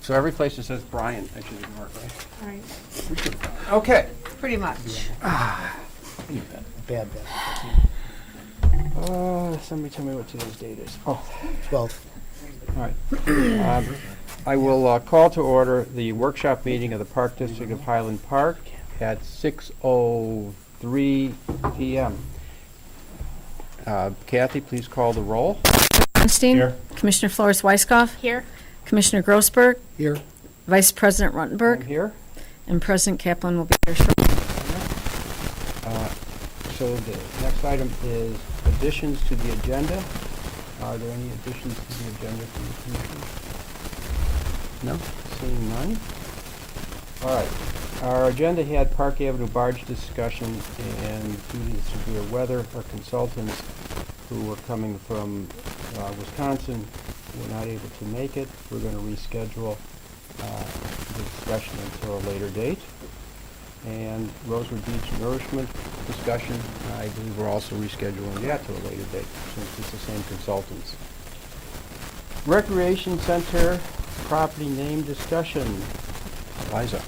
So every place that says Brian, I should ignore it, right? All right, Okay. pretty much. Bad. Somebody tell me what today's date is. Oh, 12th. all right. I will call to order the workshop meeting of the Park District of Highland Park at 6:03 PM. Kathy, please call the roll. Bernstein. Here. Commissioner Flores Weiskopf. Here? Commissioner Grossberg. Here. Vice President I'm Ruttenberg. here. And President Kaplan will be here shortly. So the next item is additions to the agenda. Are there any additions to the agenda from the commission? No? Seeing none? All right. Our agenda had Park Avenue barge discussion, and due to severe weather, our consultants who were coming from Wisconsin were not able to make it. We're going to reschedule the discussion until a later date. And Rosewood Beach nourishment discussion, I believe we're also rescheduling that to a later date since it's the same consultants. Recreation Center property name discussion. Liza.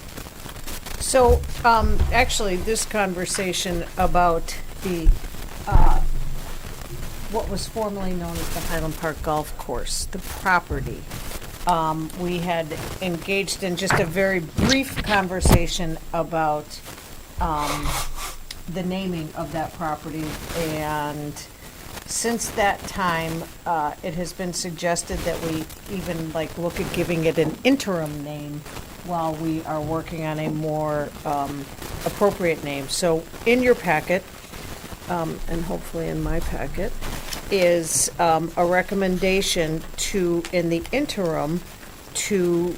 So, actually, this conversation about the, what was formerly known as the Highland Park Golf Course, the property, we had engaged in just a very brief conversation about the naming of that property. And since that time, it has been suggested that we even look at giving it an interim name while we are working on a more appropriate name. So in your packet, and hopefully in my packet, is a recommendation to, in the interim, to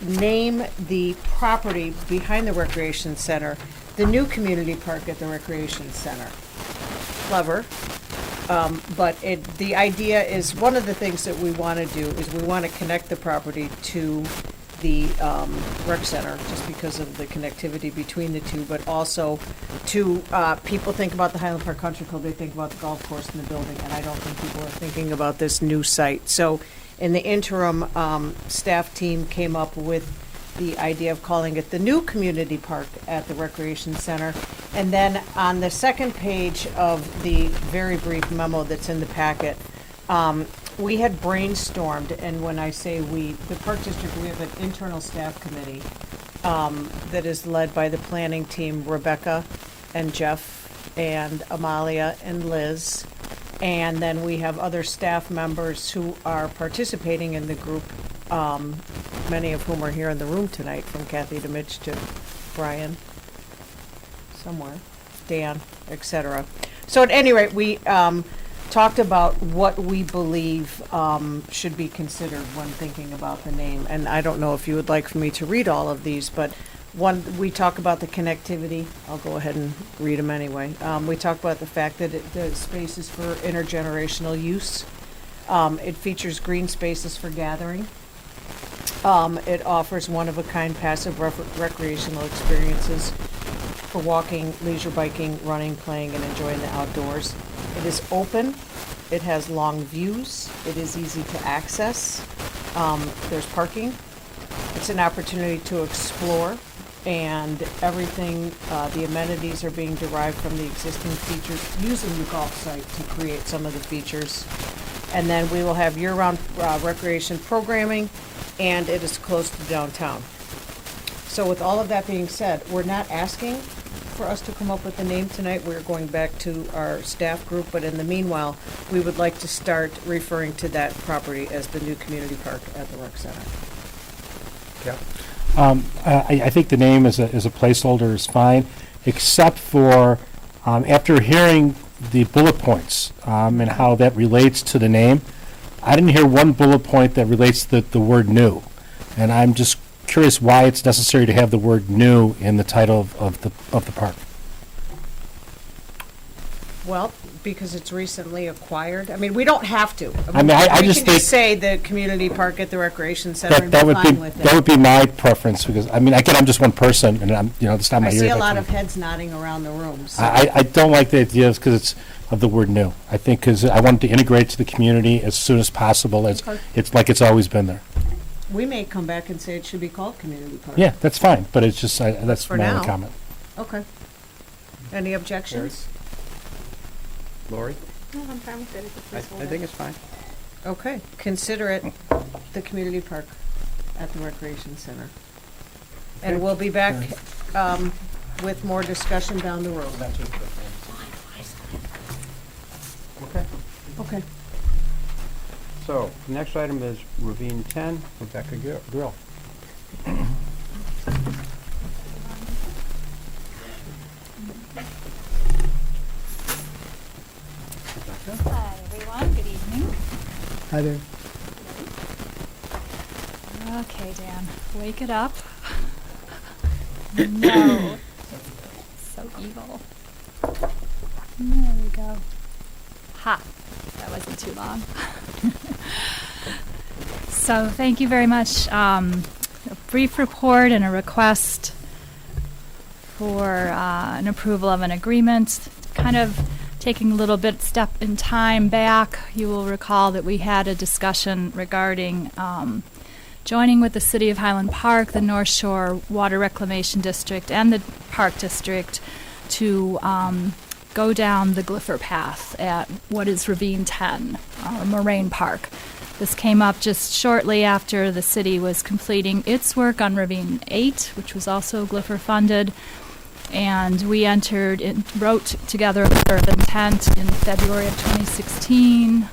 name the property behind the Recreation Center the new community park at the Recreation Center. Clever. But the idea is, one of the things that we want to do is we want to connect the property to the rec center, just because of the connectivity between the two, but also to, people think about the Highland Park Country Club, they think about the golf course and the building, and I don't think people are thinking about this new site. So in the interim, staff team came up with the idea of calling it the new community park at the Recreation Center. And then on the second page of the very brief memo that's in the packet, we had brainstormed, and when I say we, the Park District, we have an internal staff committee that is led by the planning team, Rebecca and Jeff and Amalia and Liz. And then we have other staff members who are participating in the group, many of whom are here in the room tonight, from Kathy to Mitch to Brian, somewhere, Dan, etc. So at any rate, we talked about what we believe should be considered when thinking about the name. And I don't know if you would like for me to read all of these, but one, we talk about the connectivity. I'll go ahead and read them anyway. We talk about the fact that the space is for intergenerational use. It features green spaces for gathering. It offers one-of-a-kind passive recreational experiences for walking, leisure biking, running, playing, and enjoying the outdoors. It is open. It has long views. It is easy to access. There's parking. It's an opportunity to explore, and everything, the amenities are being derived from the existing features, using the golf site to create some of the features. And then we will have year-round recreation programming, and it is close to downtown. So with all of that being said, we're not asking for us to come up with a name tonight. We're going back to our staff group, but in the meanwhile, we would like to start referring to that property as the new community park at the rec center. Yeah. I think the name as a placeholder is fine, except for after hearing the bullet points and how that relates to the name, I didn't hear one bullet point that relates to the word new. And I'm just curious why it's necessary to have the word new in the title of the park. Well, because it's recently acquired. I mean, we don't have to. I mean, I we just can think just say the community park at the recreation center and be that would fine be with that it. would be my preference, because I mean, again, I'm just one person, and I'm it's not my I ears. see a lot of heads nodding around the room. So. I don't like the idea because it's of the word new. I think because I want to integrate to the community as soon as possible. It's like it's always been there. We may come back and say it should be called community park. Yeah, that's fine, but it's just, that's For my now. only comment. Okay. Any objections? Lori? No, I'm fine with it. It's a I placeholder. think it's fine. Okay, consider it the community park at the Recreation Center. And Okay. we'll be back with more discussion down the road. That's it. Okay. Okay. So, next item is Ravine 10, Rebecca Grill. Rebecca? Hi, everyone. Good evening. Hi there. Okay, Dan, wake it up. No. So evil. There we go. Ha! That wasn't too long. So, thank you very much. A brief report and a request for an approval of an agreement. Kind of taking a little bit step in time back, you will recall that we had a discussion regarding joining with the City of Highland Park, the North Shore Water Reclamation District, and the Park District to go down the Gliffer Path at what is Ravine 10, Moraine Park. This came up just shortly after the city was completing its work on Ravine 8, which was also Gliffer funded. And we wrote together a letter of intent in February of 2016.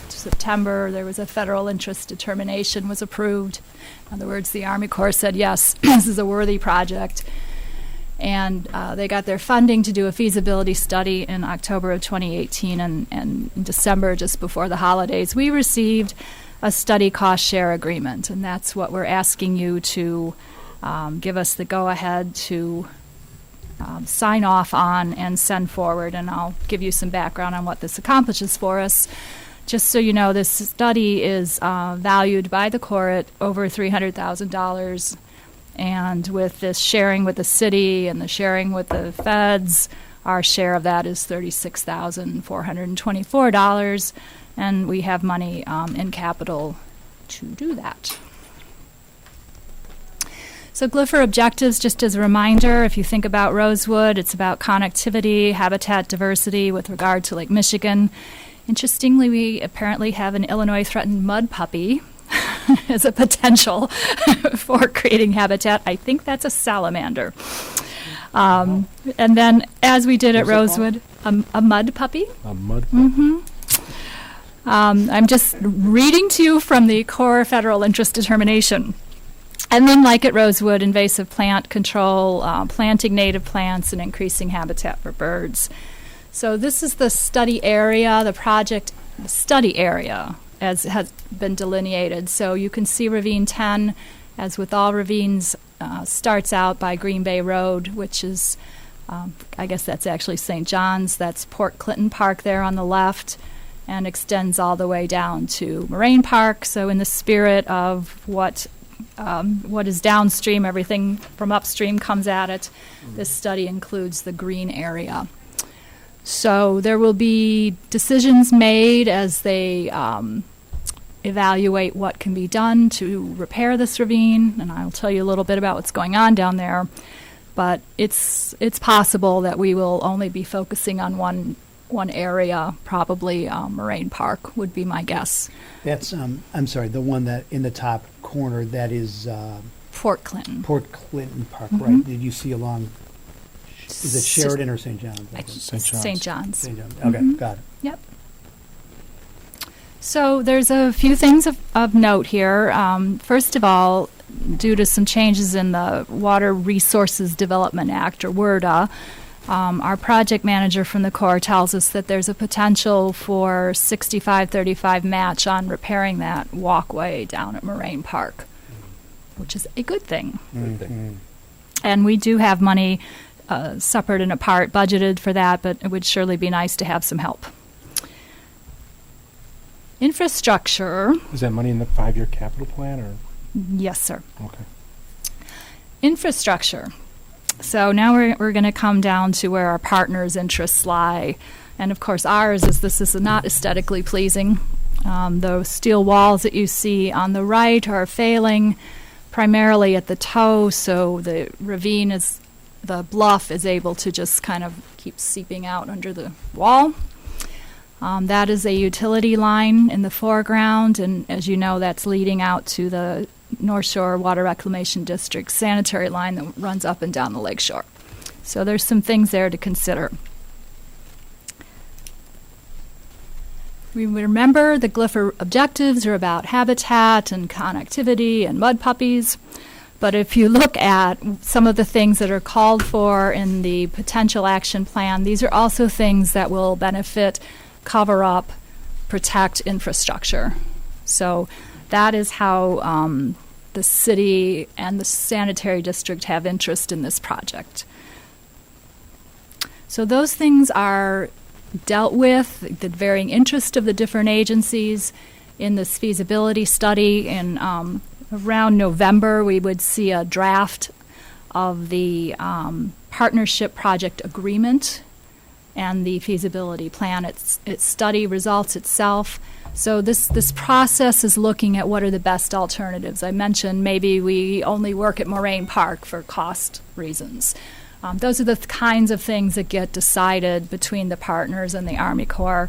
September, there was a federal interest determination was approved. In other words, the Army Corps said, yes, this is a worthy project. And they got their funding to do a feasibility study in October of 2018, and in December, just before the holidays, we received a study cost share agreement. And that's what we're asking you to give us the go-ahead to sign off on and send forward. And I'll give you some background on what this accomplishes for us. Just so you know, this study is valued by the Corps at over $300,000. And with this sharing with the city and the sharing with the feds, our share of that is $36,424. And we have money in capital to do that. So Gliffer objectives, just as a reminder, if you think about Rosewood, it's about connectivity, habitat diversity with regard to Lake Michigan. Interestingly, we apparently have an Illinois threatened mud puppy as a potential for creating habitat. I think that's a salamander. And then, as we did at What's it Rosewood, a mud puppy. A mud. I'm just reading to you from the Corps Federal Interest Determination. And then, like at Rosewood, invasive plant control, planting native plants, and increasing habitat for birds. So this is the study area, the project study area, as has been delineated. So you can see Ravine 10, as with all ravines, starts out by Green Bay Road, which is, I guess that's actually St. John's. That's Port Clinton Park there on the left, and extends all the way down to Moraine Park. So in the spirit of what is downstream, everything from upstream comes at it. This study includes the green area. So there will be decisions made as they evaluate what can be done to repair this ravine, and I'll tell you a little bit about what's going on down there. But it's possible that we will only be focusing on one area, probably Moraine Park would be my guess. That's, I'm sorry, the one that in the top corner, that is Port Clinton. Port Clinton Park, Mhm. right? Did you see along, is it Sheridan or St. John's? I think. St. John's. St. John's. St. John's, okay, Mhm. got it. Yep. So there's a few things of note here. First of all, due to some changes in the Water Resources Development Act, or WRDA, our project manager from the Corps tells us that there's a potential for 65-35 match on repairing that walkway down at Moraine Park, which is a good thing. Mhm. And we do have money separate and apart budgeted for that, but it would surely be nice to have some help. Infrastructure, Is that money in the 5-year capital plan, or? yes, sir. Okay. Infrastructure. So now we're going to come down to where our partners' interests lie. And of course, ours is this is not aesthetically pleasing. Those steel walls that you see on the right are failing primarily at the toe, so the the bluff is able to just kind of keep seeping out under the wall. That is a utility line in the foreground, and as you know, that's leading out to the North Shore Water Reclamation District sanitary line that runs up and down the lakeshore. So there's some things there to consider. We remember the GLIFR objectives are about habitat and connectivity and mud puppies. But if you look at some of the things that are called for in the potential action plan, these are also things that will benefit, cover up, protect infrastructure. So that is how the city and the sanitary district have interest in this project. So those things are dealt with, the varying interest of the different agencies in this feasibility study. In around November, we would see a draft of the partnership project agreement and the feasibility plan. Its study results itself. So this process is looking at what are the best alternatives. I mentioned maybe we only work at Moraine Park for cost reasons. Those are the kinds of things that get decided between the partners and the Army Corps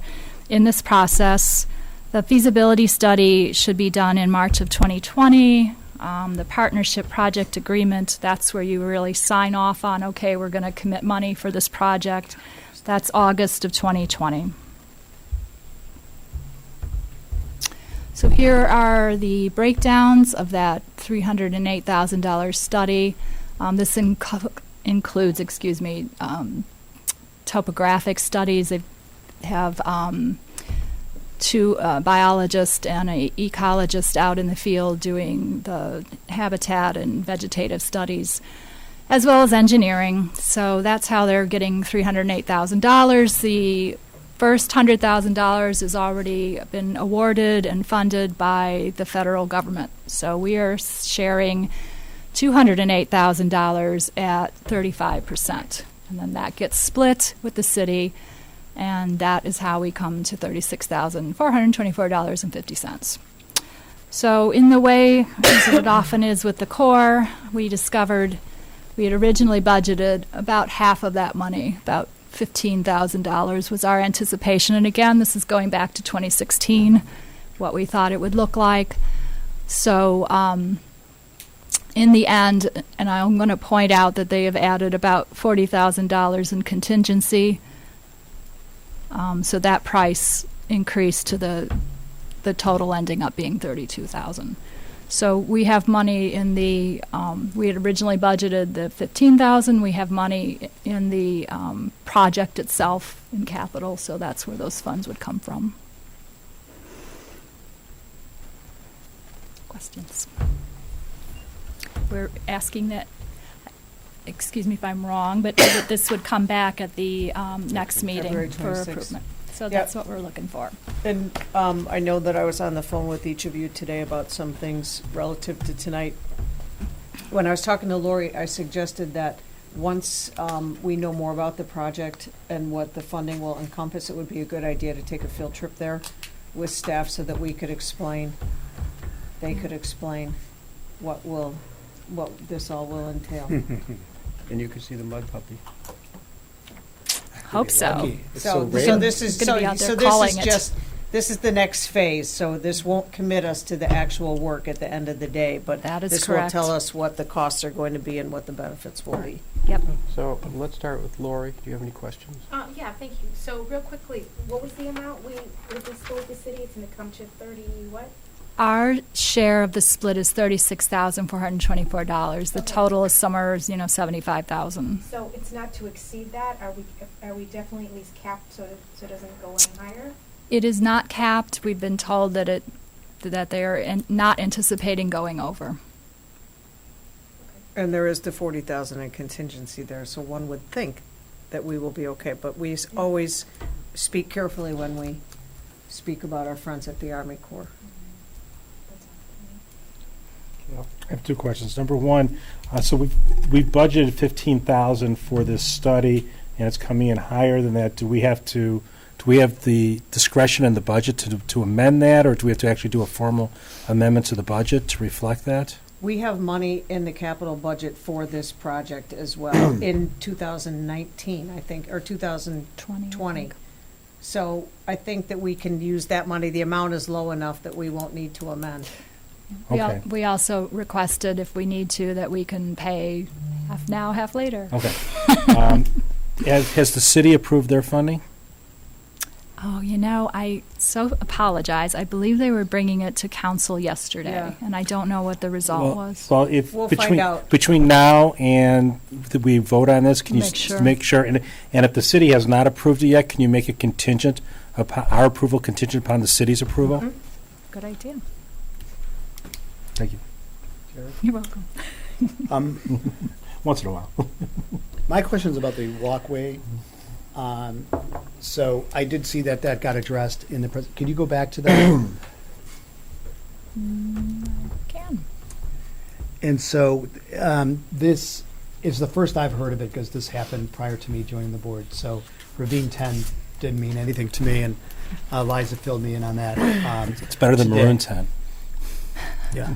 in this process. The feasibility study should be done in March of 2020. The partnership project agreement, that's where you really sign off on, okay, we're going to commit money for this project. That's August of 2020. So here are the breakdowns of that $308,000 study. This includes, topographic studies. They have two biologists and an ecologist out in the field doing the habitat and vegetative studies, as well as engineering. So that's how they're getting $308,000. The first $100,000 has already been awarded and funded by the federal government. So we are sharing $208,000 at 35%. And then that gets split with the city, and that is how we come to $36,424.50. So in the way, as it often is with the Corps, we discovered we had originally budgeted about half of that money, about $15,000 was our anticipation. And again, this is going back to 2016, what we thought it would look like. So in the end, and I'm going to point out that they have added about $40,000 in contingency. So that price increased to the total ending up being $32,000. So we have money in the, we had originally budgeted the $15,000. We have money in the project itself in capital, so that's where those funds would come from. Questions? We're asking that, excuse me if I'm wrong, but that this would come back at the next meeting February for 26th. approval. So Yep. that's what we're looking for. And I know that I was on the phone with each of you today about some things relative to tonight. When I was talking to Lori, I suggested that once we know more about the project and what the funding will encompass, it would be a good idea to take a field trip there with staff so that we could explain, they could explain what this all will entail. And you can see the mud puppy. Hope so. So rare. this is Gonna be out there so calling this is it. just this is the next phase. So this won't commit us to the actual work at the end of the day, but That is this correct. will tell us what the costs are going to be and what the benefits will be. Yep. So let's start with Lori. Do you have any questions? Yeah, thank you. So real quickly, what was the amount we split the city? It's gonna come to 30 what? Our share of the split is $36,424. The Okay. total is somewhere, $75,000. So it's not to exceed that? Are we definitely at least capped so it doesn't go any higher? It is not capped. We've been told that they are not anticipating going over. And there is the 40,000 in contingency there, so one would think that we will be okay. But we always speak carefully when we speak about our friends at the Army Corps. That's all for me. I have two questions. Number one, so we've budgeted $15,000 for this study, and it's coming in higher than that. Do we have to we have the discretion in the budget to amend that, or do we have to actually do a formal amendment to the budget to reflect that? We have money in the capital budget for this project as well in 2019, I think, or 2020. 20. So I think that we can use that money. The amount is low enough that we won't need to amend. Okay. We also requested, if we need to, that we can pay half now, half later. Okay. Has the city approved their funding? Oh, I so apologize. I believe they were bringing it to council yesterday, Yeah. and I don't know what the result was. Well, if We'll find between out. between now and we vote on this, can you Make sure. make sure? And if the city has not approved it yet, can you make it contingent upon our approval, contingent upon the city's approval? Mhm. Good idea. Thank you. You're welcome. Once in a while. My question's about the walkway. So I did see that got addressed in the can you go back to that? Can. And so this is the first I've heard of it because this happened prior to me joining the board. So Ravine 10 didn't mean anything to me, and Liza filled me in on that. It's better than Today. Maroon 10. Yeah.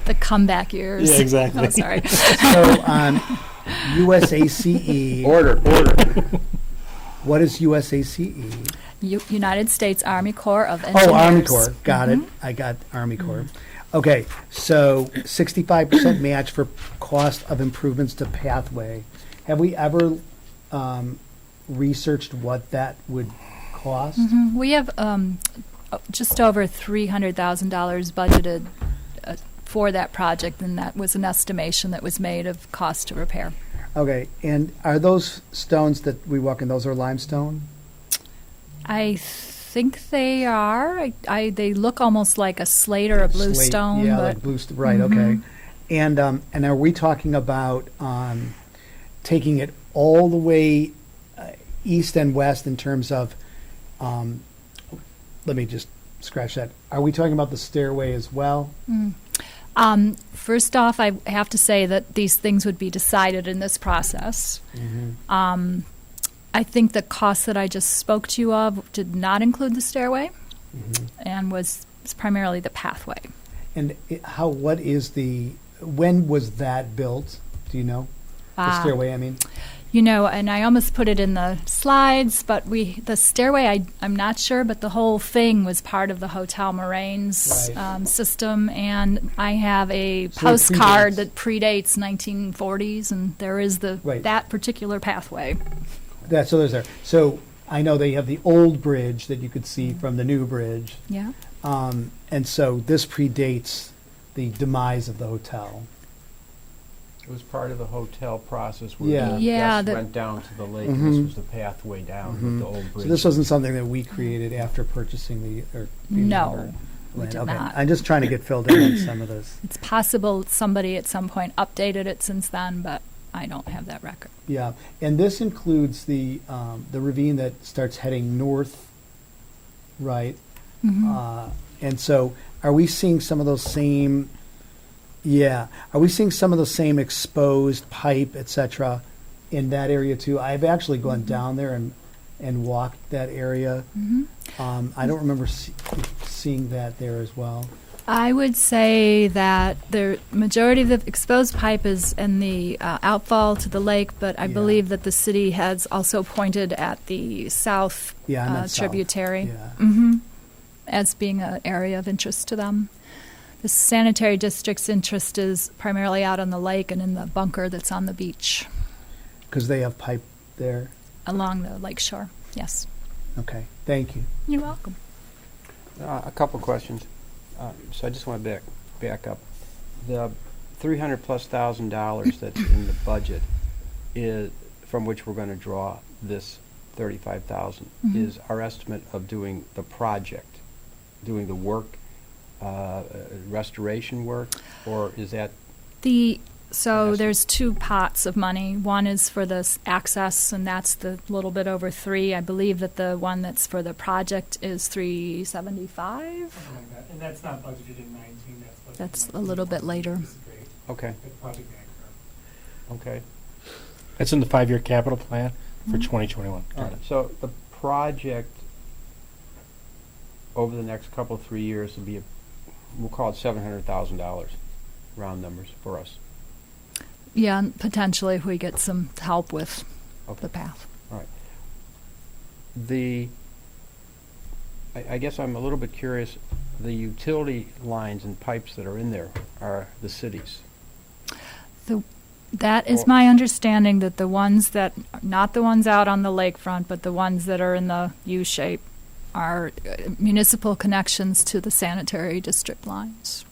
The comeback years. Yeah, exactly. Oh, sorry. So on USACE, Order. what is USACE? United States Army Corps of Engineers. Oh, Army Corps. Got it. I got Army Corps. Okay, so 65% match for cost of improvements to pathway. Have we ever researched what that would cost? Mhm. We have just over $300,000 budgeted for that project, and that was an estimation that was made of cost to repair. Okay, and are those stones that we walk in, those are limestone? I think they are. They look almost like a slate or a blue Slate, stone. Yeah, but like blue, right, okay. Mhm. And are we talking about taking it all the way east and west in terms of, let me just scratch that. Are we talking about the stairway as well? First off, I have to say that these things would be decided in this process. I think the cost that I just spoke to you of did not include the stairway and was primarily the pathway. And when was that built? Do you know? The stairway, I mean? And I almost put it in the slides, but the stairway, I'm not sure, but the whole thing was part of the Hotel Moraines Right. system, and I have a So it postcard predates. that predates 1940s, and there is Right. that particular pathway. So there's there. So I know they have the old bridge that you could see from the new bridge. Yeah. And so this predates the demise of the hotel. It was part of the hotel process where Yeah. the Yeah, guests the- went down to the lake, and this was the pathway down with the old bridge. So this wasn't something that we created after purchasing the No, other we land. did Okay. not. I'm just trying to get filled in on some of this. It's possible somebody at some point updated it since then, but I don't have that record. Yeah, and this includes the ravine that starts heading north, right? And so, are we seeing some of those same? Yeah, are we seeing some of the same exposed pipe, etc., in that area too? I've actually gone down there and walked that area. I don't remember seeing that there as well. I would say that the majority of the exposed pipe is in the outfall to the lake, but I Yeah. believe that the city has also pointed at the south Yeah, I meant south. tributary Yeah. as being an area of interest to them. The sanitary district's interest is primarily out on the lake and in the bunker that's on the beach Because they have pipe there. along the lake shore. Yes. Okay, thank you. You're welcome. A couple questions. So I just want to back up. The $300,000+ that's in the budget is from which we're going to draw this $35,000 is our estimate of doing the project, doing the work, restoration work, or is that? So Yes. there's two pots of money. One is for the access, and that's the little bit over 3. I believe that the one that's for the project is 375. And that's not budgeted in 19, That's a little bit later. Okay. Okay. That's in the 5-year capital plan for 2021. All right. So the project over the next couple, 3 years will be, we'll call it $700,000, round numbers for us. Yeah, and potentially if we get some help with Okay. the path. All right. I guess I'm a little bit curious, the utility lines and pipes that are in there are the cities. That is Or- my understanding, that the ones that, not the ones out on the lakefront, but the ones that are in the U shape are municipal connections to the sanitary district lines.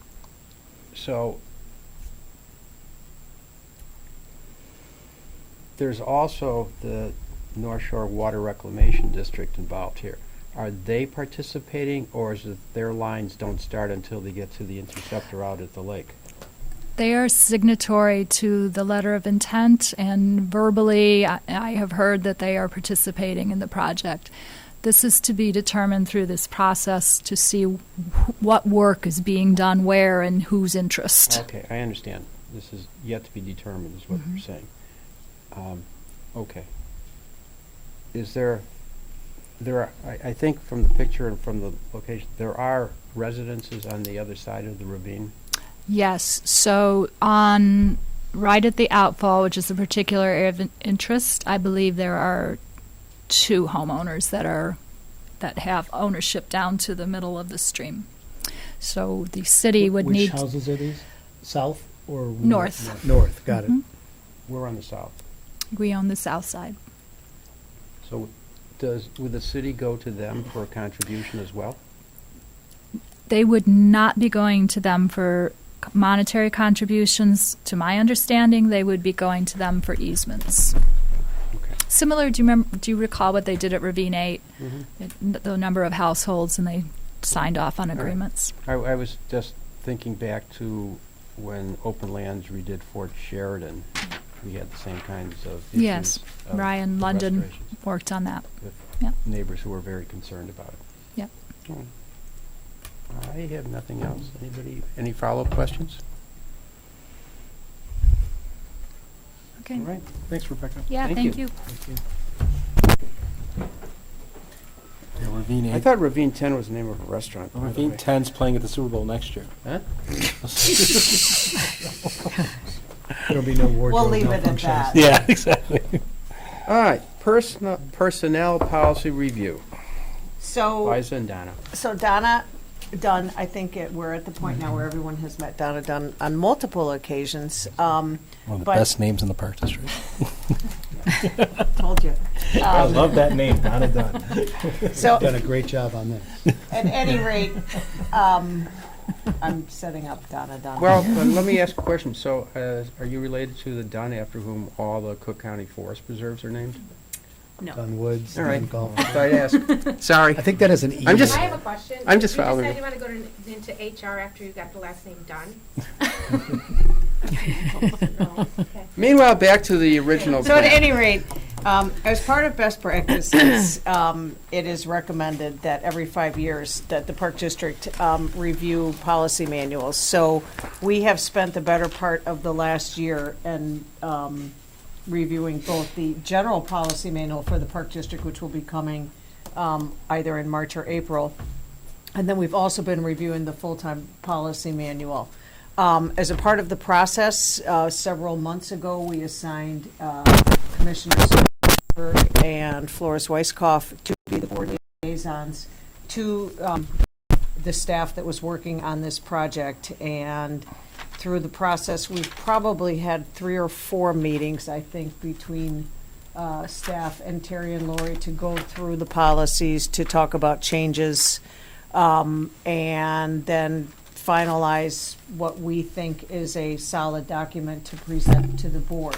So there's also the North Shore Water Reclamation District involved here. Are they participating, or is it their lines don't start until they get to the interceptor out at the lake? They are signatory to the letter of intent, and verbally, I have heard that they are participating in the project. This is to be determined through this process to see what work is being done where and whose interest. Okay, I understand. This is yet to be determined, is what you're saying. Okay. Is there are, I think from the picture and from the location, there are residences on the other side of the ravine? Yes, so on, right at the outfall, which is a particular area of interest, I believe there are 2 homeowners that have ownership down to the middle of the stream. So the city would Which need. houses are these? South or North. North, got it. Mhm. We're on the south. We own the south side. So would the city go to them for a contribution as well? They would not be going to them for monetary contributions. To my understanding, they would be going to them for easements. Okay. Similar, do you recall what they did at Ravine 8? The number of households, and they signed off on right. agreements. I was just thinking back to when Open Lands redid Fort Sheridan. We had the same kinds of issues. Yes, of Ryan London restorations worked on that. with Yeah. neighbors who were very concerned about it. Yep. All right. I have nothing else. Anybody, any follow-up questions? Okay. All right. Thanks, Rebecca. Yeah, thank you. Yeah, Ravine I 8. thought Ravine 10 was the name of a restaurant. by the Ravine way. 10's playing at the Super Bowl next year. Huh? There'll be no wardrobe We'll leave it at malfunctions. that. Yeah, exactly. All right. Personnel policy review. So. Liza and Donna. So Donna Dunn, I think we're at the point now where everyone has met Donna Dunn on multiple occasions. One of the But- best names in the Park District. Told you. I love that name, Donna Dunn. So Done a great job on this. at any rate, I'm setting up Donna Dunn. Well, let me ask a question. So, are you related to the Dunn after whom all the Cook County Forest Preserves are named? Dunn Woods, All right. Dunn Golf. So I'd ask. Sorry. I think that is an E. I'm just- I have a question. I'm just You following said you. you want to go into HR after you got the last name Dunn? No, okay. Meanwhile, back to the original So at plan. any rate, as part of best practices, it is recommended that every 5 years that the Park District review policy manuals. So we have spent the better part of the last year and reviewing both the general policy manual for the Park District, which will be coming either in March or April. And then we've also been reviewing the full-time policy manual. As a part of the process, several months ago, we assigned Commissioners Berg and Flores Weiskopf to be the board liaisons to the staff that was working on this project. And through the process, we've probably had 3 or 4 meetings, I think, between staff and Terry and Lori to go through the policies, to talk about changes, and then finalize what we think is a solid document to present to the board.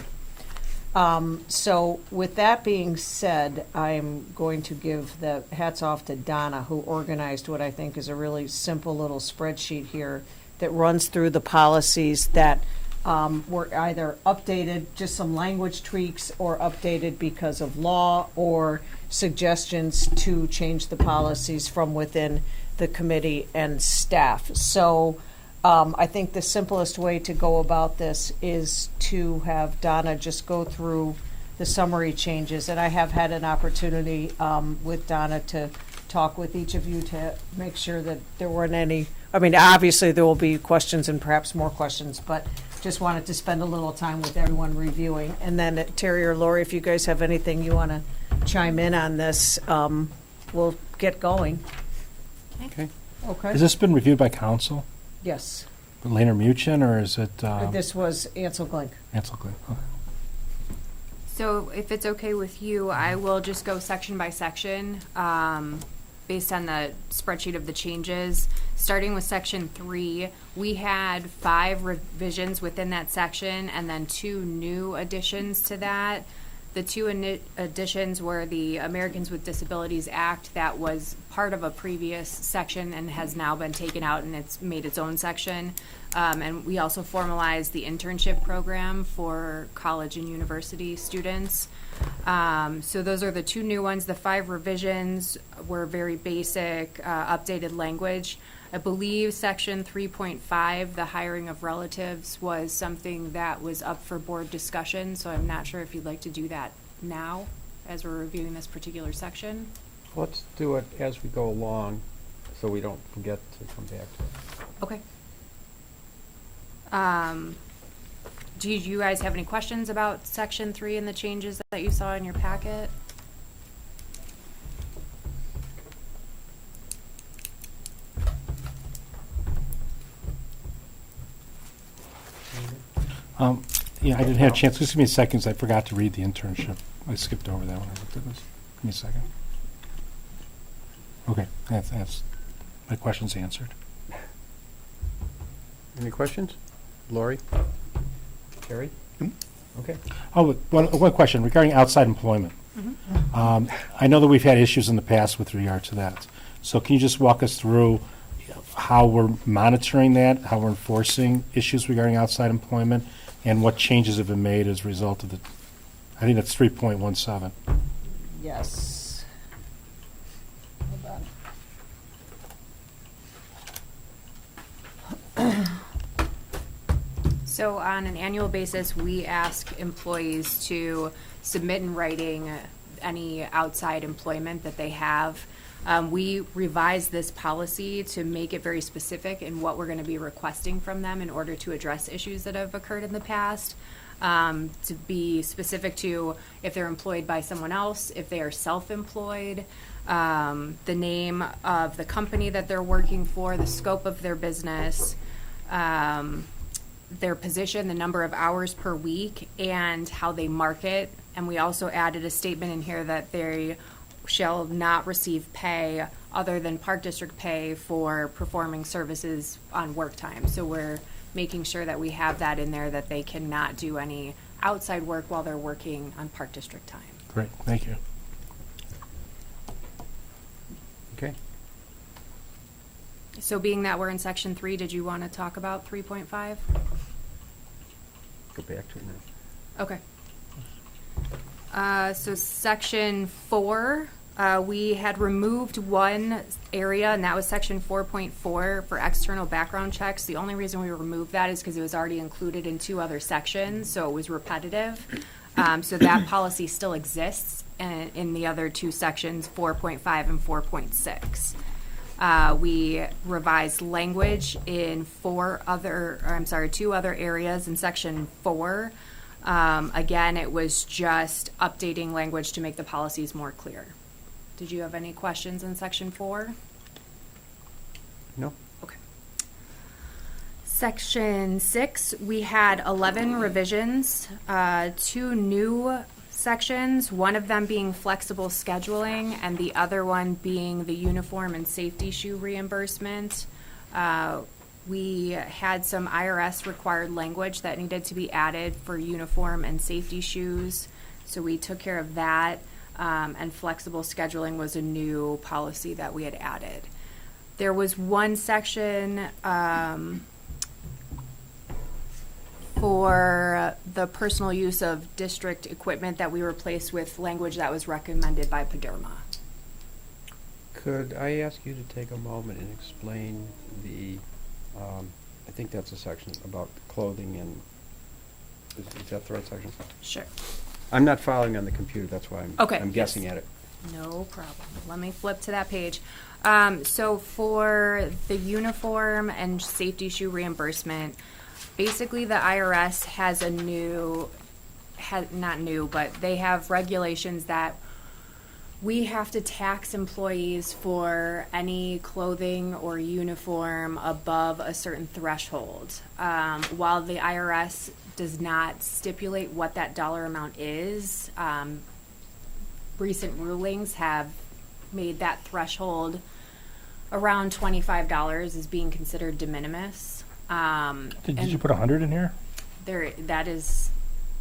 So with that being said, I'm going to give the hats off to Donna, who organized what I think is a really simple little spreadsheet here that runs through the policies that were either updated, just some language tweaks, or updated because of law, or suggestions to change the policies from within the committee and staff. So I think the simplest way to go about this is to have Donna just go through the summary changes. And I have had an opportunity with Donna to talk with each of you to make sure that there weren't any, I mean, obviously there will be questions and perhaps more questions, but just wanted to spend a little time with everyone reviewing. And then Terry or Lori, if you guys have anything you want to chime in on this, we'll get going. Okay. Okay? Has this been reviewed by council? Yes. Laner Muchin, or is it This was Ansel Glink. Ansel Glynn? Okay. So if it's okay with you, I will just go section by section, based on the spreadsheet of the changes. Starting with section 3, we had 5 revisions within that section and then 2 new additions to that. The 2 additions were the Americans with Disabilities Act that was part of a previous section and has now been taken out and it's made its own section. And we also formalized the internship program for college and university students. So those are the 2 new ones. The 5 revisions were very basic, updated language. I believe section 3.5, the hiring of relatives, was something that was up for board discussion, so I'm not sure if you'd like to do that now as we're reviewing this particular section. Let's do it as we go along, so we don't forget to come back to it. Okay. Do you guys have any questions about section 3 and the changes that you saw in your packet? Yeah, I didn't have a chance. Just give me a second, 'cause I forgot to read the internship. I skipped over that when I looked at this. Give me a second. Okay, that's my question's answered. Any questions? Lori? Terry? Okay. Oh, one question regarding outside employment. I know that we've had issues in the past with regard to that. So can you just walk us through how we're monitoring that, how we're enforcing issues regarding outside employment, and what changes have been made as a result of the, I think that's 3.17. Yes. Hold on. So on an annual basis, we ask employees to submit in writing any outside employment that they have. We revised this policy to make it very specific in what we're going to be requesting from them in order to address issues that have occurred in the past. To be specific to if they're employed by someone else, if they are self-employed, the name of the company that they're working for, the scope of their business, their position, the number of hours per week, and how they market. And we also added a statement in here that they shall not receive pay other than Park District pay for performing services on work time. So we're making sure that we have that in there, that they cannot do any outside work while they're working on Park District time. Great, thank you. Okay. So being that we're in section 3, did you want to talk about 3.5? Go back to it now. Okay. So section 4, we had removed one area, and that was section 4.4 for external background checks. The only reason we removed that is because it was already included in 2 other sections, so it was repetitive. So that policy still exists in the other 2 sections, 4.5 and 4.6. We revised language in 2 other areas in section 4. Again, it was just updating language to make the policies more clear. Did you have any questions in section 4? No? Okay. Section 6, we had 11 revisions, 2 new sections, one of them being flexible scheduling and the other one being the uniform and safety shoe reimbursement. We had some IRS required language that needed to be added for uniform and safety shoes, so we took care of that. And flexible scheduling was a new policy that we had added. There was one section for the personal use of district equipment that we replaced with language that was recommended by PDERMA. Could I ask you to take a moment and explain the, I think that's a section about clothing and, is that the right section? Sure. I'm not following on the computer, that's why Okay, I'm guessing yes. at it. No problem. Let me flip to that page. So for the uniform and safety shoe reimbursement, basically the IRS has a new, not new, but they have regulations that we have to tax employees for any clothing or uniform above a certain threshold. While the IRS does not stipulate what that dollar amount is, recent rulings have made that threshold around $25 as being considered de minimis. Did you put 100 in here? There is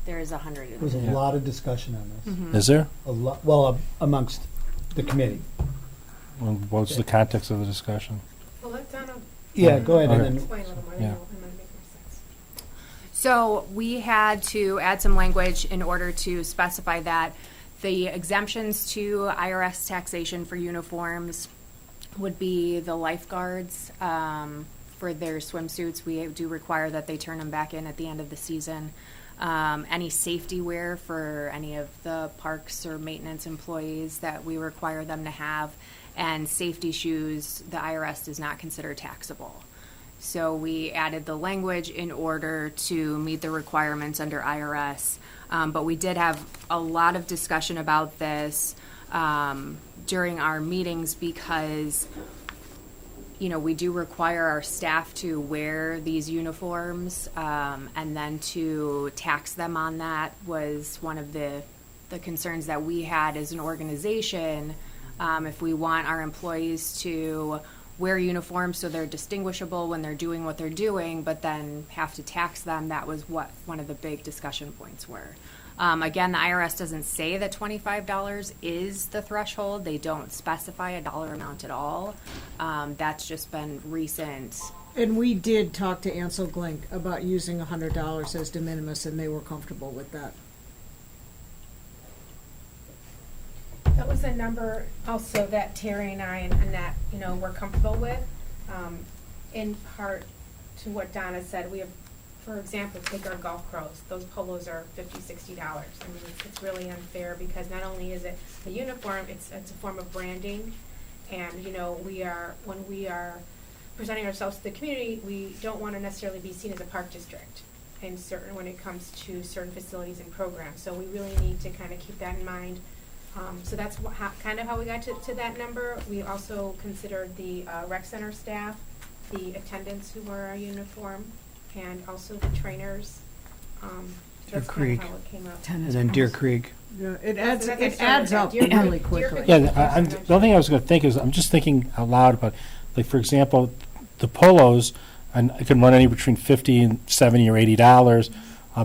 100 in There was a there. lot of discussion on this. Is there? A lot, well, amongst the committee. What's the context of the discussion? Well, let Donna Yeah, go ahead, Okay. and then, explain a little more, Yeah. then it might make more sense. So we had to add some language in order to specify that the exemptions to IRS taxation for uniforms would be the lifeguards, for their swimsuits. We do require that they turn them back in at the end of the season. Any safety wear for any of the parks or maintenance employees that we require them to have, and safety shoes, the IRS does not consider taxable. So we added the language in order to meet the requirements under IRS. But we did have a lot of discussion about this during our meetings because, you know, we do require our staff to wear these uniforms, and then to tax them on that was one of the concerns that we had as an organization. If we want our employees to wear uniforms so they're distinguishable when they're doing what they're doing, but then have to tax them, that was what one of the big discussion points were. Again, the IRS doesn't say that $25 is the threshold. They don't specify a dollar amount at all. That's just been recent. And we did talk to Ansel Glink about using $100 as de minimis, and they were comfortable with that. That was a number also that Terry and I and Annette, you know, were comfortable with. In part to what Donna said, we have, for example, take our golf pros. Those polos are $50, $60. I mean, it's really unfair because not only is it a uniform, it's a form of branding. And, you know, when we are presenting ourselves to the community, we don't want to necessarily be seen as a park district when it comes to certain facilities and programs. So we really need to kind of keep that in mind. So that's kind of how we got to that number. We also considered the rec center staff, the attendants who wear our uniform, and also the trainers. That's kind Creek. of how it came up. and then Deer Creek. Yeah, it That's adds up Deer Creek- really Deer quickly. Creek- Yeah, the only thing I was going to think is, I'm just thinking out loud about, like, for example, the polos, and it can run any between $50 and $70 or $80.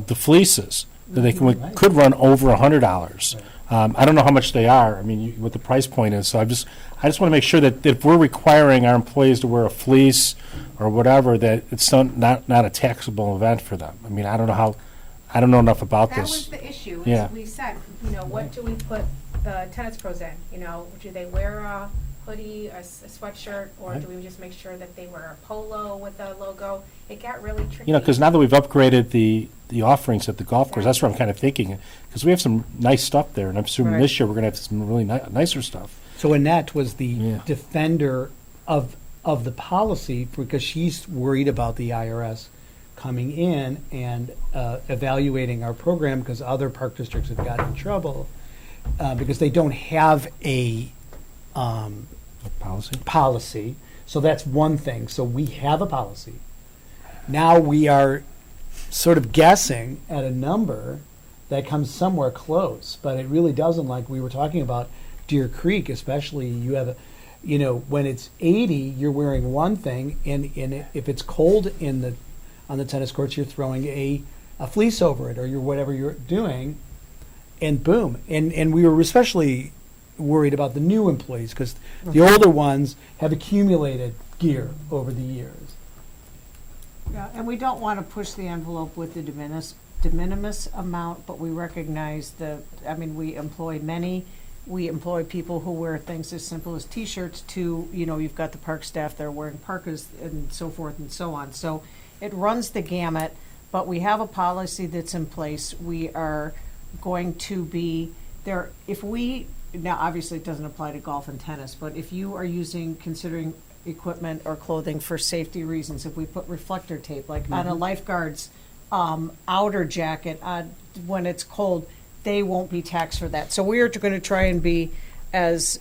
The fleeces, that they Right. could run over $100. I don't know how much they are. I mean, what the price point is. So I just want to make sure that if we're requiring our employees to wear a fleece or whatever, that it's not a taxable event for them. I mean, I don't know enough about That was this. the issue. Yeah. We said, you know, what do we put the tennis pros in? You know, do they wear a hoodie, a sweatshirt, or Right. do we just make sure that they wear a polo with a logo? It got really tricky. You know, because now that we've upgraded the offerings at the golf course, that's what I'm kind of thinking. Because we have some nice stuff there, and I'm assuming Right. this year we're going to have some really nicer stuff. So Annette was the Yeah. defender of the policy because she's worried about the IRS coming in and evaluating our program because other park districts have gotten in trouble because they don't have a Policy. policy. So that's one thing. So we have a policy. Now we are sort of guessing at a number that comes somewhere close, but it really doesn't. Like we were talking about Deer Creek, especially, you have, when it's 80, you're wearing one thing, and if it's cold on the tennis courts, you're throwing a fleece over it, or whatever you're doing, and boom. And we were especially worried about the new employees because the older ones have accumulated gear over the years. Yeah, and we don't want to push the envelope with the de minimis amount, but we recognize we employ people who wear things as simple as T-shirts to, you've got the park staff that are wearing parkas and so forth and so on. So it runs the gamut, but we have a policy that's in place. We are going to be there, if we, now obviously it doesn't apply to golf and tennis, but if you are considering equipment or clothing for safety reasons, if we put reflector tape, like on a lifeguard's outer jacket, when it's cold, they won't be taxed for that. So we are going to try and be as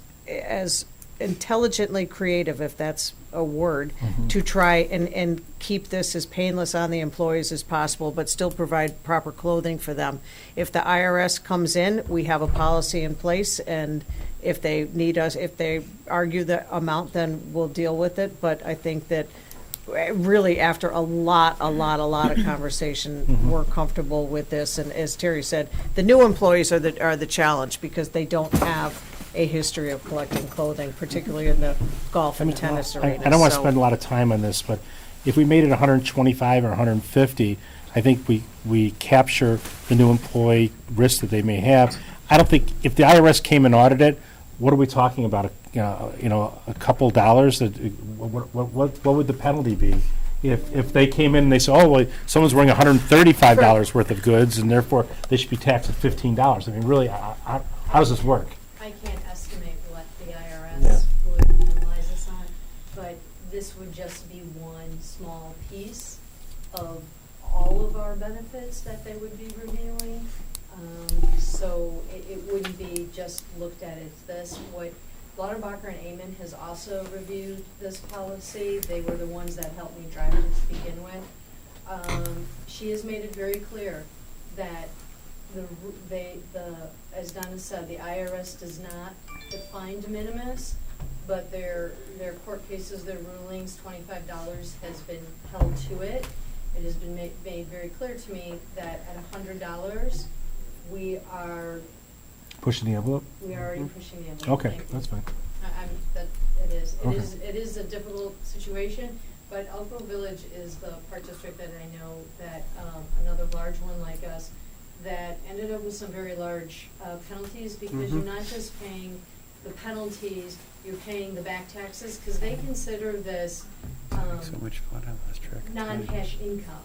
intelligently creative, if that's a word, to try and keep this as painless on the employees as possible, but still provide proper clothing for them. If the IRS comes in, we have a policy in place, and if they need us, if they argue the amount, then we'll deal with it. But I think that really after a lot of conversation, we're comfortable with this. And as Terry said, the new employees are the challenge, because they don't have a history of collecting clothing, particularly in the golf and tennis arena. I don't want to So- spend a lot of time on this, but if we made it 125 or 150, I think we capture the new employee risk that they may have. I don't think, if the IRS came and audited it, what are we talking about? A couple dollars? What would the penalty be? If they came in and they said, oh, well, someone's wearing $135 worth of goods, and therefore they should be taxed at $15. I mean, really, how does this work? I can't estimate what the IRS would penalize us on, but this would just be one small piece of all of our benefits that they would be reviewing. So it wouldn't be just looked at as this. What Lauterbach and Amen has also reviewed this policy. They were the ones that helped me drive it to begin with. She has made it very clear that as Donna said, the IRS does not define de minimis, but their court cases, their rulings, $25 has been held to it. It has been made very clear to me that at $100, we are Pushing the envelope? already pushing the envelope. Okay, Thank you. that's fine. It is. Okay. It is a difficult situation, but Elk Grove Village is the park district that I know that, another large one like us, that ended up with some very large penalties, because you're not just paying the penalties, you're paying the back taxes, because they consider this So much fun, I lost track of time. non-cash income.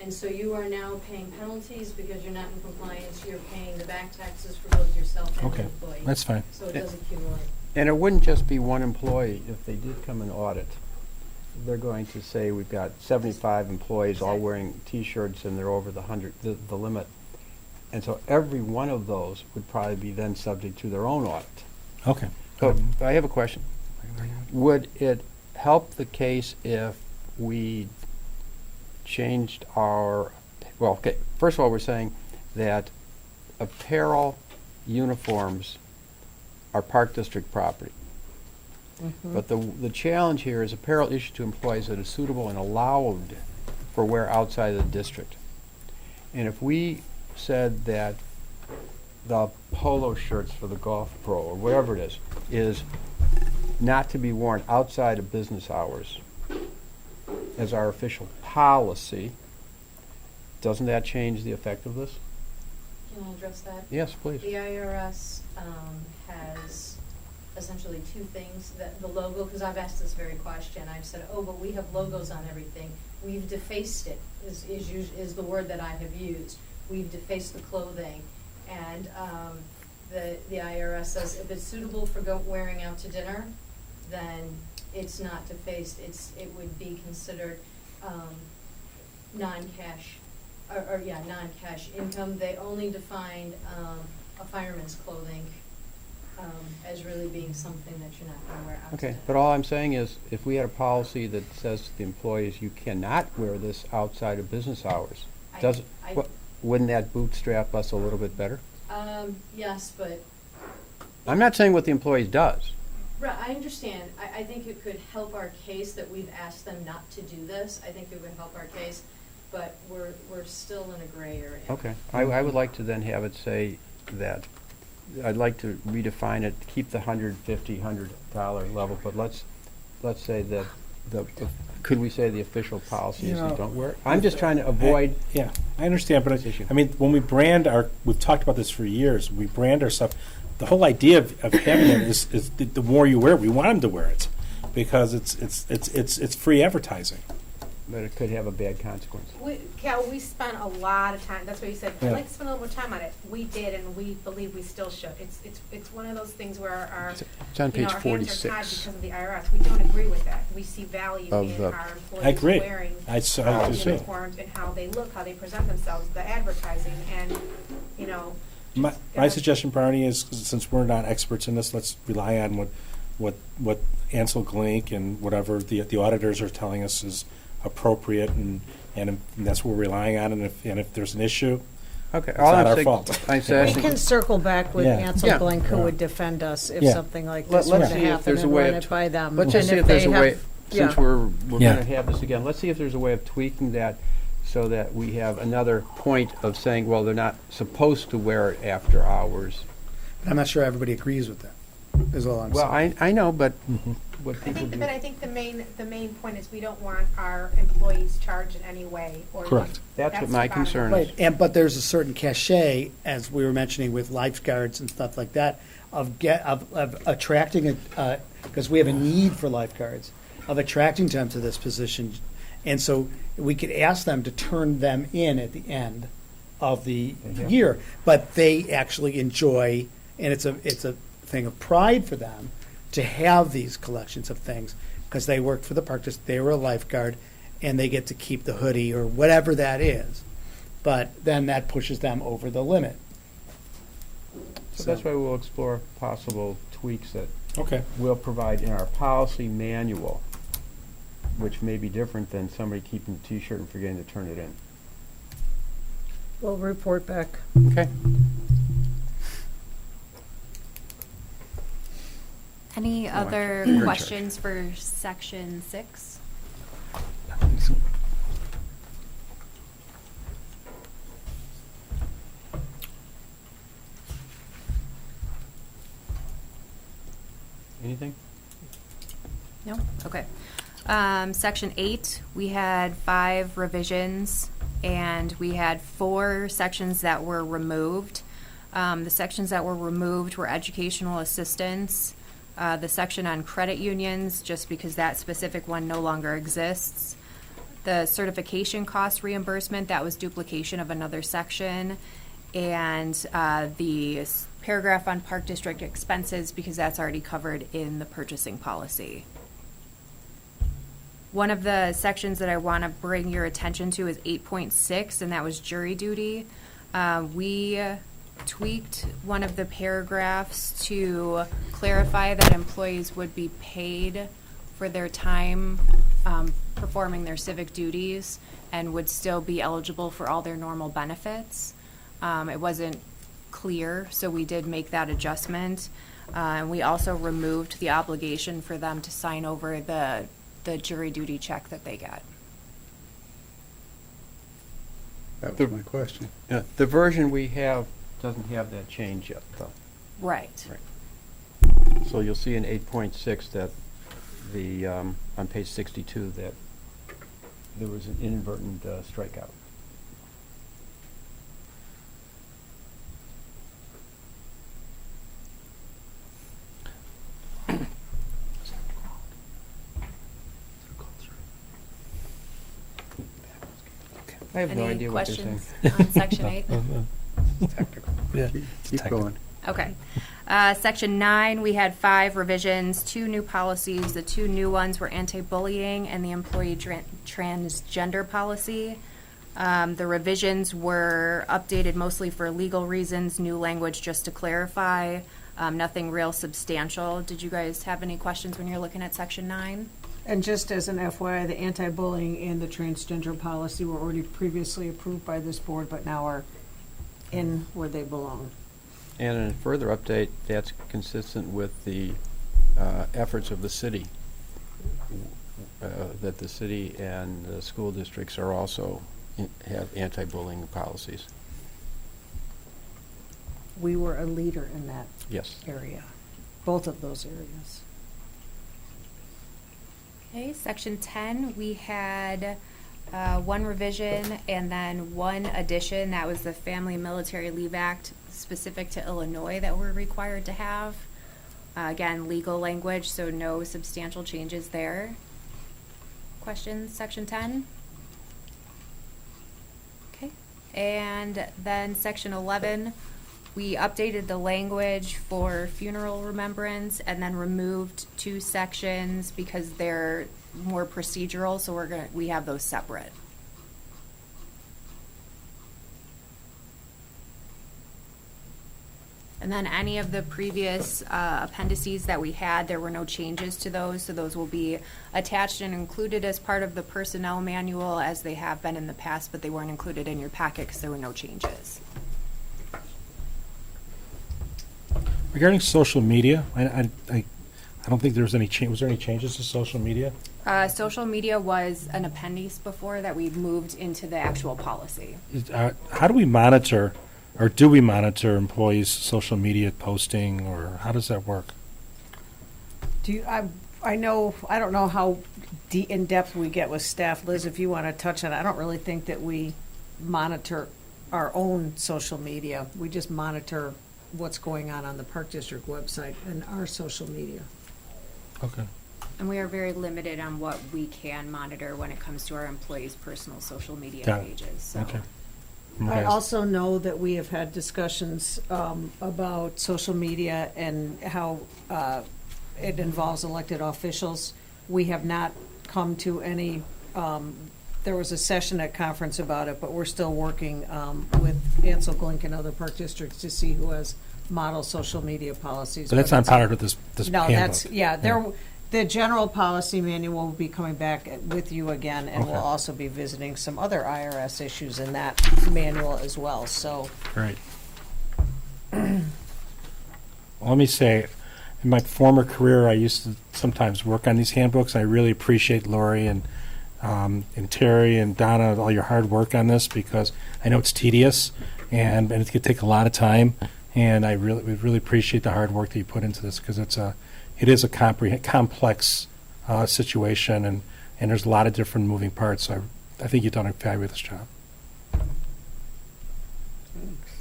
And so you are now paying penalties because you're not in compliance, you're paying the back taxes for both yourself and the Okay, employee. that's fine. So it does accumulate. And it wouldn't just be one employee. If they did come and audit, they're going to say, we've got 75 employees all wearing T-shirts and they're over the limit. And so every one of those would probably be then subject to their own audit. Okay. So I have a question. Would it help the case if we changed our, well, okay, first of all, we're saying that apparel uniforms are Park District property. But the challenge here is apparel issued to employees that is suitable and allowed for wear outside of the district. And if we said that the polo shirts for the golf pro, or whatever it is not to be worn outside of business hours as our official policy, doesn't that change the effect of this? Can I address that? Yes, please. The IRS has essentially two things, that the logo, because I've asked this very question, I've said, oh, but we have logos on everything. We've defaced it, is the word that I have used. We've defaced the clothing. And the IRS says if it's suitable for wearing out to dinner, then it's not defaced. It would be considered non-cash, non-cash income. They only defined a fireman's clothing as really being something that you're not going to wear out. Okay, but all I'm saying is, if we had a policy that says to the employees, you cannot wear this outside of business hours, wouldn't that bootstrap us a little bit better? Yes, but I'm not saying what the employees does. right, I understand. I think it could help our case that we've asked them not to do this. I think it would help our case, but we're still in a gray area. Okay, I would like to then have it say that, I'd like to redefine it, keep the $100 level, but let's say that could we say the official policy is you don't wear it? I'm just trying to avoid. Yeah, I understand, but issue. I mean, when we brand we've talked about this for years, we brand our stuff, the whole idea of having it is the more you wear it, we want them to wear it, because it's free advertising. but it could have a bad consequence. Cal, we spent a lot of time, that's what you said, I'd Yeah. like to spend a little more time on it. We did, and we believe we still should. It's one of those things where our, It's on you know, page our hands are tied 46. because of the IRS. We don't agree with that. We see value Of in the- our I employees agree. wearing I do too. uniforms and how they look, how they present themselves, the advertising, and, you know. My just gotta- suggestion, Barney, is since we're not experts in this, let's rely on what Ansel Glink and whatever the auditors are telling us is appropriate, and that's what we're relying on. And if there's an issue, Okay, It's all not I'm our saying, fault. I'm We saying, can circle back with Yeah. Ansel Yeah. Blank, who Yeah. would defend us if Yeah. something like Let- this were to let's see if happen there's a and way run of it by them. let's just And see if there's they a way, have- since yeah. we're Yeah. gonna have this again, let's see if there's a way of tweaking that so that we have another point of saying, well, they're not supposed to wear it after hours. I'm not sure everybody agrees with that, is all I'm Well, saying. I know, but Mm-hmm. what people do. But I think the main point is we don't want our employees charged in any way. Or Correct. That's what the my bottom concern line. is. Right, but there's a certain cachet, as we were mentioning with lifeguards and stuff like that, of attracting, because we have a need for lifeguards, of attracting them to this position. And so we could ask them to turn them in at the end of the Yeah. year. But they actually enjoy, and it's a thing of pride for them to have these collections of things, because they worked for the park, they were a lifeguard, and they get to keep the hoodie or whatever that is. But then that pushes them over the limit. So that's why we'll explore possible tweaks that Okay. we'll provide in our policy manual, which may be different than somebody keeping the T-shirt and forgetting to turn it in. We'll report back. Okay. Any Go on. other You're in questions for section 6? Anything? No? Okay. Section 8, we had 5 revisions, and we had 4 sections that were removed. The sections that were removed were educational assistance, the section on credit unions, just because that specific one no longer exists. The certification cost reimbursement, that was duplication of another section. And the paragraph on Park District expenses, because that's already covered in the purchasing policy. One of the sections that I want to bring your attention to is 8.6, and that was jury duty. We tweaked one of the paragraphs to clarify that employees would be paid for their time performing their civic duties and would still be eligible for all their normal benefits. It wasn't clear, so we did make that adjustment. And we also removed the obligation for them to sign over the jury duty check that they get. That was my question. Yeah, the version we have doesn't have that change yet, though. Right. So you'll see in 8.6 that the, on page 62, that there was an inadvertent strikeout. I have no Any idea what they're saying. questions on section 8? Technical. Yeah. Keep going. Okay. Section 9, we had 5 revisions, 2 new policies. The 2 new ones were anti-bullying and the employee transgender policy. The revisions were updated mostly for legal reasons, new language just to clarify, nothing real substantial. Did you guys have any questions when you're looking at section 9? And just as an FYI, the anti-bullying and the transgender policy were already previously approved by this board, but now are in where they belong. And in a further update, that's consistent with the efforts of the city, that the city and the school districts are also have anti-bullying policies. We were a leader in that Yes. area, both of those areas. Okay, section 10, we had 1 revision and then 1 addition. That was the Family and Military Leave Act specific to Illinois that we're required to have. Again, legal language, so no substantial changes there. Questions, section 10? Okay, and then section 11, we updated the language for funeral remembrance and then removed 2 sections because they're more procedural, so we have those separate. And then any of the previous appendices that we had, there were no changes to those, so those will be attached and included as part of the personnel manual as they have been in the past, but they weren't included in your packet because there were no changes. Regarding social media, I don't think there was any change. Was there any changes to social media? Social media was an appendix before that we moved into the actual policy. How do we monitor, or do we monitor employees' social media posting, or how does that work? I don't know how in-depth we get with staff. Liz, if you want to touch on it, I don't really think that we monitor our own social media. We just monitor what's going on the Park District website and our social media. Okay. And we are very limited on what we can monitor when it comes to our employees' personal social media Got it. pages, so. Okay. I Okay. also know that we have had discussions about social media and how it involves elected officials. We have not come to any, there was a session at conference about it, but we're still working with Ansel Glink and other park districts to see who has model social media policies. So that's But not it's- part of this No, handbook? that's, yeah, the general policy manual will be coming back with you again, and we'll Okay. also be visiting some other IRS issues in that manual as well, so. Great. Well, let me say, in my former career, I used to sometimes work on these handbooks. I really appreciate Lori and Terry and Donna, all your hard work on this, because I know it's tedious and it could take a lot of time. And we really appreciate the hard work that you put into this, because it is a complex situation, and there's a lot of different moving parts. So I think you've done a fabulous job.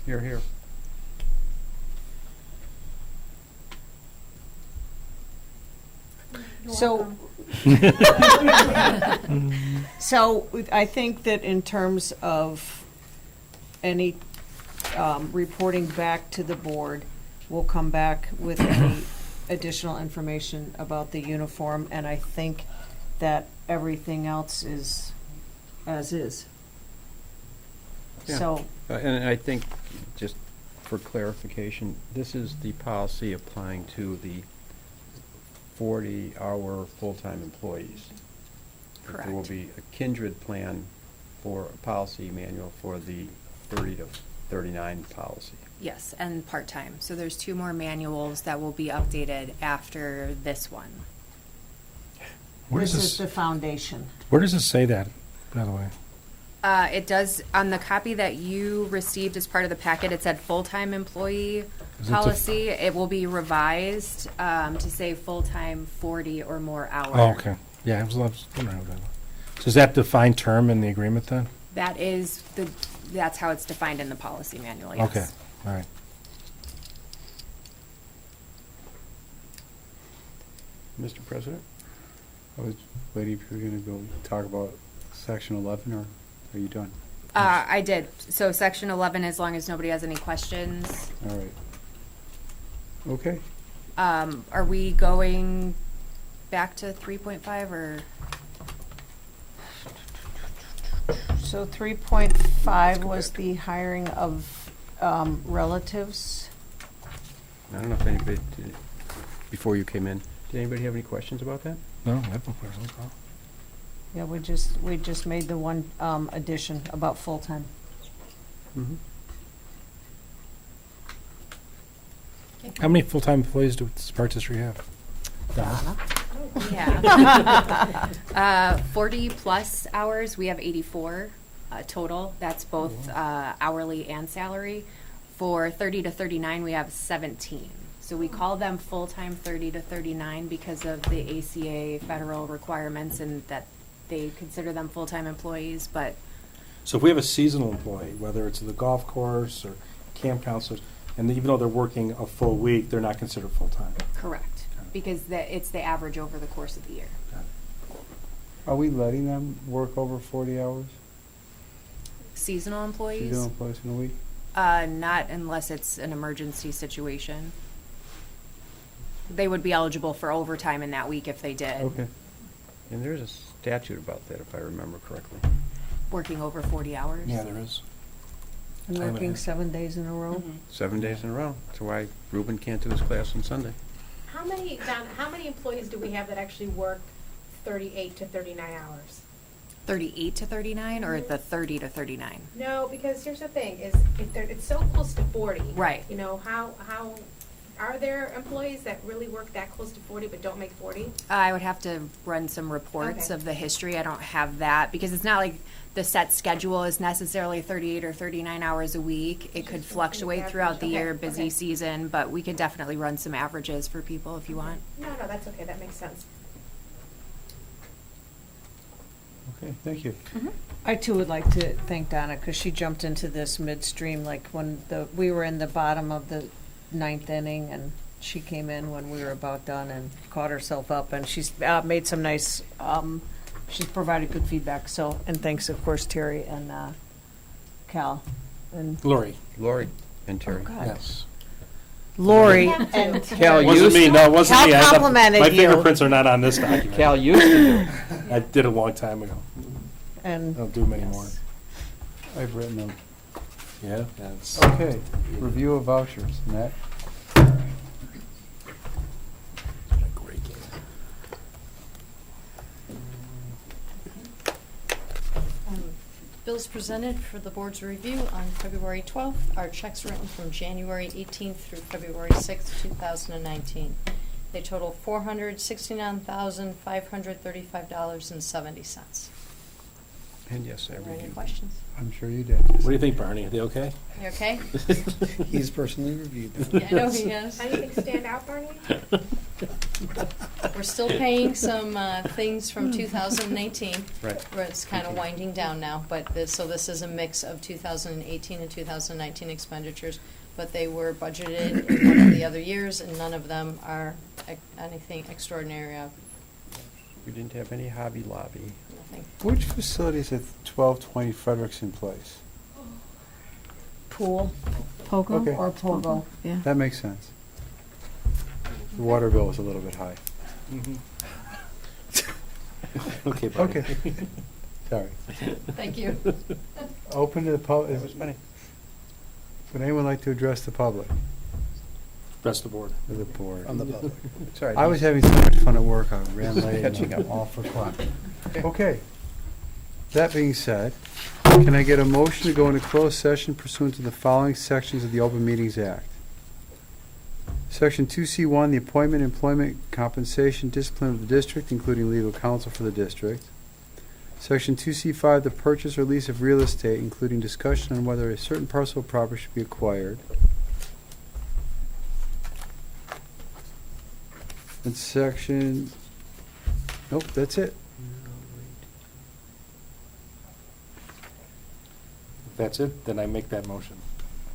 You're here. So, so I think that in terms of any reporting back to the board, we'll come back with any additional information about the uniform, and I think that everything else is as is. Yeah. So, And I think, just for clarification, this is the policy applying to the 40-hour full-time employees. There will Correct. be a kindred plan for a policy manual for the 30 to 39 policy. Yes, and part-time. So there's 2 more manuals that will be updated after this one. Where this does is the foundation. Where does it say that, by the way? It does, on the copy that you received as part of the packet, it said full-time employee Is it the- policy. It will be revised to say full-time 40 or more hours. Oh, okay. Yeah, I was wondering what that was. So is that defined term in the agreement then? That is that's how it's defined in the policy manual, yes. Okay, all right. Mr. President? I was waiting if you were going to go talk about section 11, or are you done? I did. So section 11, as long as nobody has any questions. All right. Okay. Are we going back to 3.5 or? So 3.5 was the hiring of relatives. I don't know if anybody, before you came in, did anybody have any questions about that? No, I have no questions. Yeah, we just made the one addition about full-time. Mm-hmm. How many full-time employees does Park District have? Donna? Yeah. 40 plus hours, we have 84 total. That's both hourly and salary. For 30 to 39, we have 17. So we call them full-time 30 to 39 because of the ACA federal requirements and that they consider them full-time employees, but So if we have a seasonal employee, whether it's the golf course or camp counselors, and even though they're working a full week, they're not considered full-time. correct, because it's the average over the course of the year. Are we letting them work over 40 hours? Seasonal employees? Seasonal employees in a week? Not unless it's an emergency situation. They would be eligible for overtime in that week if they did, Okay. And there's a statute about that, if I remember correctly. working over 40 hours. Yeah, there is. And Time and a working half. 7 days in a row. Mhm. 7 days in a row. That's why Ruben can't do his class on Sunday. How many, Don, how many employees do we have that actually work 38 to 39 hours? 38 to 39 or the 30 to 39? No, because here's the thing, is if they're, it's so close to 40. Right. You know, how, are there employees that really work that close to 40 but don't make 40? I would have to run some reports Okay. of the history. I don't have that because it's not like the set schedule is necessarily 38 or 39 hours a week. It could Just an fluctuate throughout the average. year, Okay, busy okay. season, but we could definitely run some averages for people if you want. No, that's okay, that makes sense. Okay, thank you. I too would like to thank Donna, because she jumped into this midstream, like when we were in the bottom of the 9th inning, and she came in when we were about done and caught herself up, and she's made some nice, she's provided good feedback, so, and thanks, of course, Terry and Cal, and Lori. Lori and oh, Terry. God. Yes. Lori and Cal It wasn't used me, to, no, it wasn't Cal me. I had the- complimented My you. fingerprints are not on this document. Cal used to do it. I did a long time ago. and Don't do them anymore. yes. I've written them. Yeah, that's. Okay, review of vouchers. Matt? Great game. Bills presented for the board's review on February 12th are checks written from January 18th through February 6th, 2019. They total $469,535.70. And yes, I Are there any reviewed. questions? I'm sure you did. What do you think, Barney? Are they okay? You okay? He's personally reviewed them. Yeah, I know he is. Anything stand out, Barney? We're still paying some things from 2018. Right. Where it's kind of winding down now, but this is a mix of 2018 and 2019 expenditures, but they were budgeted in one of the other years, and none of them are anything extraordinary, We didn't have any Hobby Lobby. nothing. Which facility is at 1220 Frederickson Place? Pool Pogo? Okay. or Pogo. Yeah. That makes sense. The water bill is a little bit high. Okay, Barney. Okay. Sorry. Thank you. Open to the That public. was funny. Would anyone like to address the public Rest of the board. or the board? On the public. It's all right. I was having so much fun at work, I ran late Catching and up. I'm all for fun. Okay. That being said, can I get a motion to go into closed session pursuant to the following sections of the Open Meetings Act? Section 2C1, the appointment, employment, compensation, discipline of the district, including legal counsel for the district. Section 2C5, the purchase or lease of real estate, including discussion on whether a certain parcel of property should be acquired. And section, nope, that's it. If that's it, then I make that motion.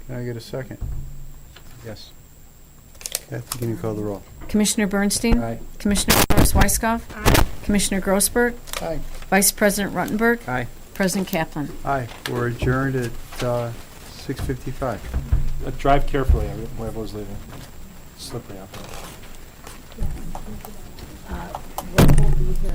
Can I get a second? Yes. Kathy, can you call the roll? Commissioner Bernstein? Aye. Commissioner Forrest Weisskopf? Aye. Commissioner Grossberg? Aye. Vice President Ruttenberg? Aye. President Kaplan? Aye, we're adjourned at 6:55. Drive carefully, whoever's leaving. Slippery out there. What will be here?